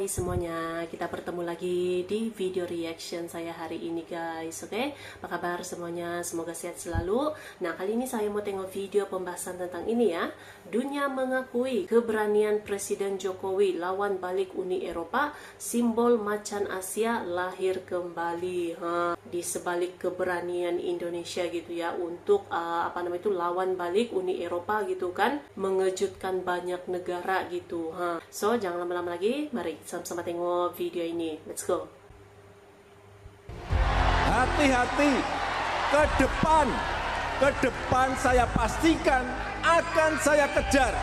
Hai semuanya, kita bertemu lagi di video reaction saya hari ini guys. Oke, apa kabar semuanya? Semoga sehat selalu. Nah, kali ini saya mau tengok video pembahasan tentang ini ya. Dunia mengakui keberanian Presiden Jokowi lawan balik Uni Eropa, simbol macan Asia lahir kembali. Di sebalik keberanian Indonesia gitu ya untuk lawan balik Uni Eropa gitu kan, mengejutkan banyak negara gitu. So, jangan lama-lama lagi, mari sama-sama tengok video ini. Let's go. Hati-hati, ke depan saya pastikan akan saya kejar.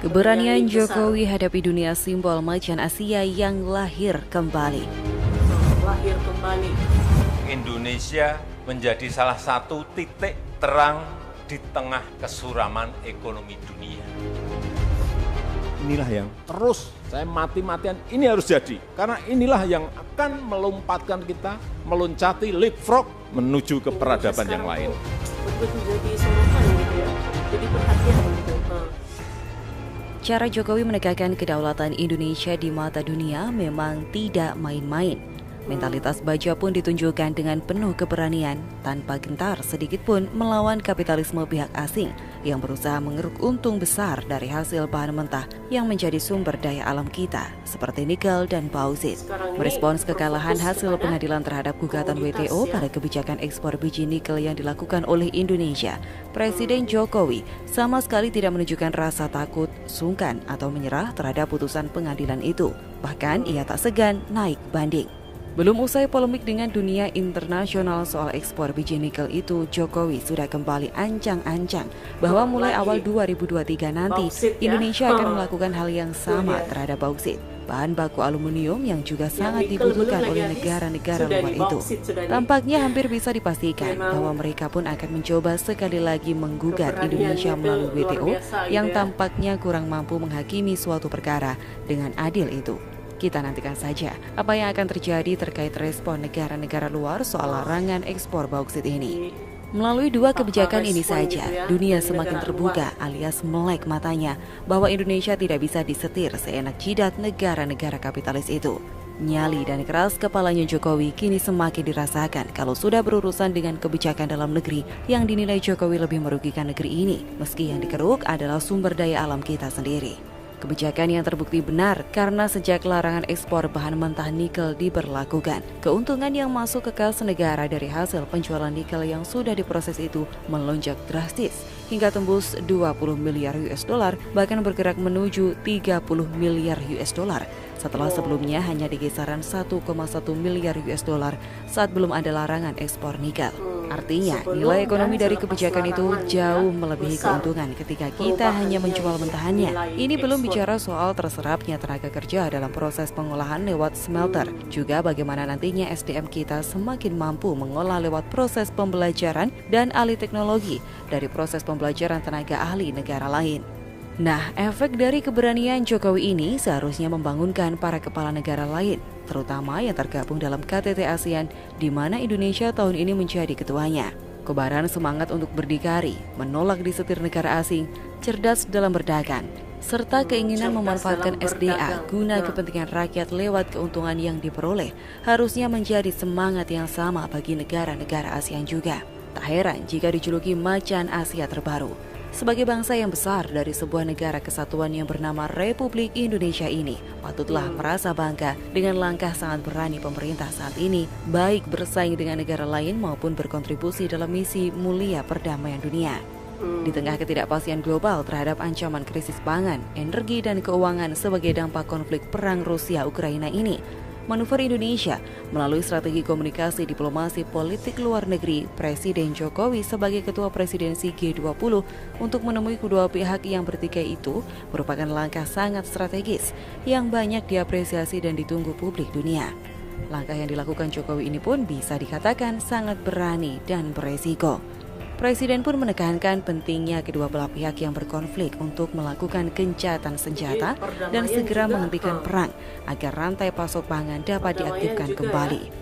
Keberanian Jokowi hadapi dunia simbol macan Asia yang lahir kembali. Lahir kembali. Indonesia menjadi salah satu titik terang di tengah kesuraman ekonomi dunia. Inilah yang terus saya mati-matian ini harus jadi. Karena inilah yang akan melompatkan kita, meloncati leapfrog menuju ke peradaban yang lain. Betul-betul jadi sorotan gitu ya. Jadi perhatian gitu. Cara Jokowi menegakkan kedaulatan Indonesia di mata dunia memang tidak main-main. Mentalitas baja pun ditunjukkan dengan penuh keberanian, tanpa gentar sedikit pun melawan kapitalisme pihak asing yang berusaha mengeruk untung besar dari hasil bahan mentah yang menjadi sumber daya alam kita, seperti nikel dan bauksit. Merespons kekalahan hasil pengadilan terhadap gugatan WTO pada kebijakan ekspor biji nikel yang dilakukan oleh Indonesia, Presiden Jokowi sama sekali tidak menunjukkan rasa takut, sungkan, atau menyerah terhadap putusan pengadilan itu. Bahkan ia tak segan naik banding. Belum usai polemik dengan dunia internasional soal ekspor biji nikel itu, Jokowi sudah kembali ancang-ancang bahwa mulai awal 2023 nanti Indonesia akan melakukan hal yang sama terhadap bauksit, bahan baku aluminium yang juga sangat dibutuhkan oleh negara-negara luar itu. Tampaknya hampir bisa dipastikan bahwa mereka pun akan mencoba sekali lagi menggugat Indonesia melalui WTO yang tampaknya kurang mampu menghakimi suatu perkara dengan adil itu. Kita nantikan saja apa yang akan terjadi terkait respon negara-negara luar soal larangan ekspor bauksit ini. Melalui dua kebijakan ini saja, dunia semakin terbuka alias melek matanya bahwa Indonesia tidak bisa disetir seenak jidat negara-negara kapitalis itu. Nyali dan keras kepalanya Jokowi kini semakin dirasakan kalau sudah berurusan dengan kebijakan dalam negeri yang dinilai Jokowi lebih merugikan negeri ini, meski yang dikeruk adalah sumber daya alam kita sendiri. Kebijakan yang terbukti benar karena sejak larangan ekspor bahan mentah nikel diberlakukan, keuntungan yang masuk ke kas negara dari hasil penjualan nikel yang sudah diproses itu melonjak drastis hingga tembus 20 miliar US dollar, bahkan bergerak menuju 30 miliar US dollar setelah sebelumnya hanya di kisaran 1,1 miliar US dollar saat belum ada larangan ekspor nikel. Artinya, nilai ekonomi dari kebijakan itu jauh melebihi keuntungan ketika kita hanya menjual mentahannya. Ini belum bicara soal terserapnya tenaga kerja dalam proses pengolahan lewat smelter, juga bagaimana nantinya SDM kita semakin mampu mengolah lewat proses pembelajaran dan alih teknologi dari proses pembelajaran tenaga ahli negara lain. Nah, efek dari keberanian Jokowi ini seharusnya membangunkan para kepala negara lain, terutama yang tergabung dalam KTT ASEAN, di mana Indonesia tahun ini menjadi ketuanya. Kobaran semangat untuk berdikari, menolak disetir negara asing, cerdas dalam berdagang, serta keinginan memanfaatkan SDA guna kepentingan rakyat lewat keuntungan yang diperoleh, harusnya menjadi semangat yang sama bagi negara-negara ASEAN juga. Tak heran jika dijuluki macan Asia terbaru. Sebagai bangsa yang besar dari sebuah negara kesatuan yang bernama Republik Indonesia ini, patutlah merasa bangga dengan langkah sangat berani pemerintah saat ini, baik bersaing dengan negara lain maupun berkontribusi dalam misi mulia perdamaian dunia. Di tengah ketidakpastian global terhadap ancaman krisis pangan, energi, dan keuangan sebagai dampak konflik perang Rusia-Ukraina ini, manuver Indonesia melalui strategi komunikasi diplomasi politik luar negeri, Presiden Jokowi sebagai Ketua Presidensi G20 untuk menemui kedua pihak yang bertikai itu merupakan langkah sangat strategis yang banyak diapresiasi dan ditunggu publik dunia. Langkah yang dilakukan Jokowi ini pun bisa dikatakan sangat berani dan beresiko. Presiden pun menekankan pentingnya kedua belah pihak yang berkonflik untuk melakukan gencatan senjata dan segera menghentikan perang agar rantai pasok pangan dapat diaktifkan kembali.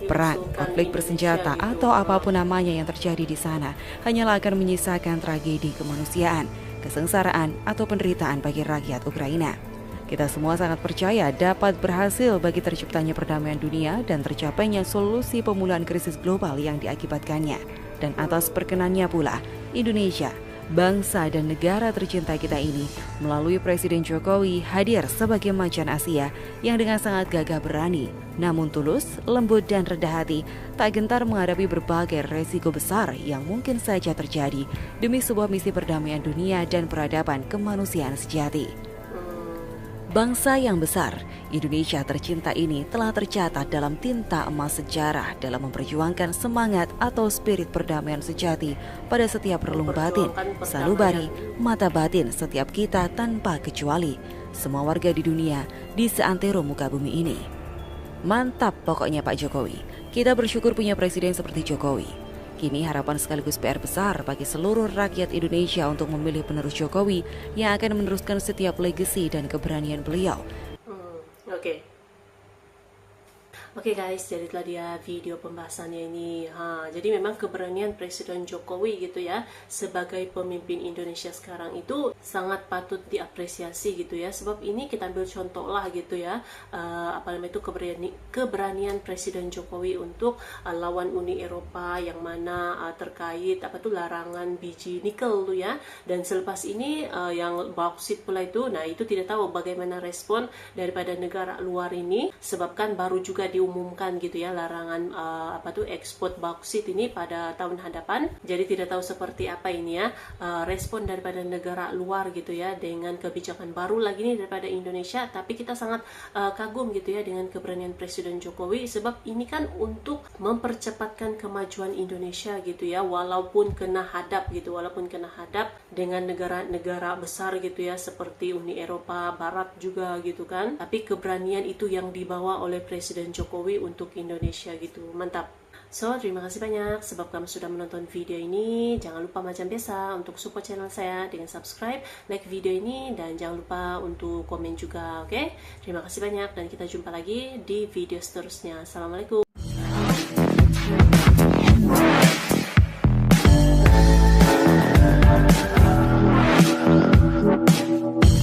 Perang, konflik bersenjata, atau apapun namanya yang terjadi di sana hanyalah akan menyisakan tragedi kemanusiaan kesengsaraan, atau penderitaan bagi rakyat Ukraina. Kita semua sangat percaya dapat berhasil bagi terciptanya perdamaian dunia dan tercapainya solusi pemulihan krisis global yang diakibatkannya. Dan atas perkenannya pula, Indonesia, bangsa dan negara tercinta kita ini, melalui Presiden Jokowi hadir sebagai macan Asia yang dengan sangat gagah berani, namun tulus, lembut dan rendah hati, tak gentar menghadapi berbagai resiko besar yang mungkin saja terjadi demi sebuah misi perdamaian dunia dan peradaban kemanusiaan sejati. Bangsa yang besar, Indonesia tercinta ini telah tercatat dalam tinta emas sejarah dalam memperjuangkan semangat atau spirit perdamaian sejati pada setiap relung batin, sanubari, mata batin setiap kita tanpa kecuali, semua warga di dunia di seantero muka bumi ini. Mantap pokoknya Pak Jokowi, kita bersyukur punya presiden seperti Jokowi. Kini harapan sekaligus PR besar bagi seluruh rakyat Indonesia untuk memilih penerus Jokowi yang akan meneruskan setiap legasi dan keberanian beliau. Oke guys, jadi itulah dia video pembahasannya ini. Jadi memang keberanian Presiden Jokowi gitu ya, sebagai pemimpin Indonesia sekarang itu sangat patut diapresiasi gitu ya. Sebab ini kita ambil contoh lah gitu ya, apa namanya itu keberanian Presiden Jokowi untuk lawan Uni Eropa yang mana terkait apa tuh larangan biji nikel tuh ya. Dan selepas ini yang bauksit pula itu, nah itu tidak tahu bagaimana respon daripada negara luar ini, sebabkan baru juga diumumkan gitu ya larangan ekspor bauksit ini pada tahun hadapan. Jadi tidak tahu seperti apa ini ya respon daripada negara luar gitu ya dengan kebijakan baru lagi nih daripada Indonesia. Tapi kita sangat kagum gitu ya dengan keberanian Presiden Jokowi, sebab ini kan untuk mempercepatkan kemajuan Indonesia gitu ya, walaupun kena hadap dengan negara-negara besar gitu ya seperti Uni Eropa Barat juga gitu kan. Tapi keberanian itu yang dibawa oleh Presiden Jokowi untuk Indonesia gitu. Mantap. So, terima kasih banyak sebab kamu sudah menonton video ini. Jangan lupa macam biasa untuk support channel saya dengan subscribe, like video ini, dan jangan lupa untuk komen juga, oke? Terima kasih banyak dan kita jumpa lagi di video seterusnya. Assalamualaikum.